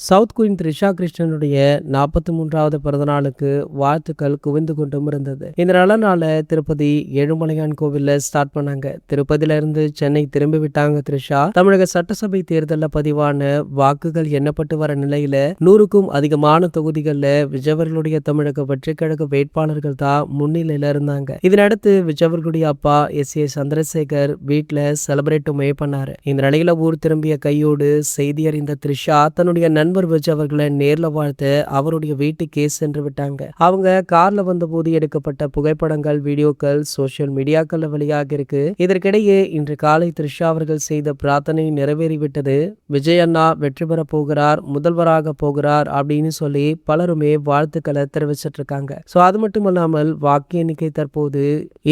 South queen Trisha கிருஷ்ணனுடைய 43வது பிறந்த நாளுக்கு வாழ்த்துக்கள் குவிந்து கொண்டும் இருந்தது. இந்த நல்ல நாள திருப்பதி ஏழுமலையான் கோவில்ல ஸ்டார்ட் பண்ணாங்க. திருப்பதியில இருந்து சென்னை திரும்பி விட்டாங்க த்ரிஷா. தமிழக சட்டசபை தேர்தலில் பதிவான வாக்குகள் எண்ணப்பட்டு வர நிலையில 100க்கும் அதிகமான தொகுதிகள்ல விஜயவர்களுடைய தமிழக வெற்றி கழக வேட்பாளர்கள் தான் முன்னிலையில இருந்தாங்க. இதனடுத்து விஜயவர்களுடைய அப்பா எஸ் சந்திரசேகர் வீட்டுல செலிப்ரேட்டுமே பண்ணாரு. இந்த நிலையில ஊர் திரும்பிய கையோடு செய்தி அறிந்த த்ரிஷா தன்னுடைய நண்பர் விஜய் அவர்களை நேர்ல வாழ்த்து அவருடைய வீட்டுக்கே சென்று விட்டாங்க. அவங்க கார்ல வந்த போது எடுக்கப்பட்ட புகைப்படங்கள் வீடியோக்கள் சோசியல் மீடியாக்கள்ல வெளியாக இருக்கு. இதற்கிடையே இன்று காலை த்ரிஷா அவர்கள் செய்த பிரார்த்தனை நிறைவேறிவிட்டது. விஜய் அண்ணா வெற்றி பெற போகிறார், முதல்வராக போகிறார் அப்படின்னு சொல்லி பலருமே வாழ்த்துக்களை தெரிவிச்சிட்டு இருக்காங்க. சோ அது மட்டும் இல்லாமல் வாக்கு எண்ணிக்கை தற்போது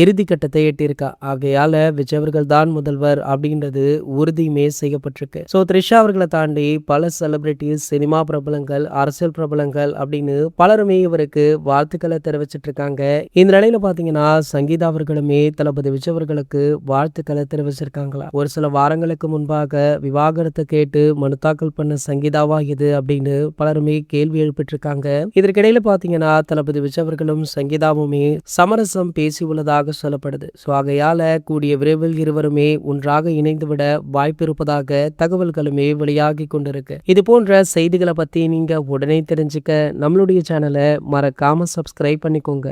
இறுதி கட்டத்தை எட்டியிருக்கா. ஆகையால விஜய் அவர்கள் தான் முதல்வர் அப்படின்றது உறுதியுமே செய்யப்பட்டிருக்கு. சோ த்ரிஷா அவர்களை தாண்டி பல செலிபிரிட்டிஸ், சினிமா பிரபலங்கள், அரசியல் பிரபலங்கள் அப்படின்னு பலருமே இவருக்கு வாழ்த்துக்களை தெரிவிச்சிட்டு இருக்காங்க. இந்த நிலையில பாத்தீங்கன்னா சங்கீதா அவர்களுமே தளபதி விஜய் அவர்களுக்கு வாழ்த்துக்களை தெரிவிச்சிருக்காங்களா. ஒரு சில வாரங்களுக்கு முன்பாக விவாகரத்தை கேட்டு மனு தாக்கல் பண்ண சங்கீதாவா இது அப்படின்னு பலருமே கேள்வி எழுப்பிட்டு இருக்காங்க. இதற்கிடையில பாத்தீங்கன்னா தளபதி விஜய் அவர்களும் சங்கீதாவுமே சமரசம் பேசி உள்ளதாக சொல்லப்படுது. ஆகையால கூடிய விரைவில் இருவருமே ஒன்றாக இணைந்து விட வாய்ப்பு இருப்பதாக தகவல்களுமே வெளியாகி கொண்டிருக்கு. இது போன்ற செய்திகளை பத்தி நீங்க உடனே தெரிஞ்சுக்க நம்மளுடைய சேனலை மறக்காம சப்ஸ்கிரைப் பண்ணிக்கோங்க.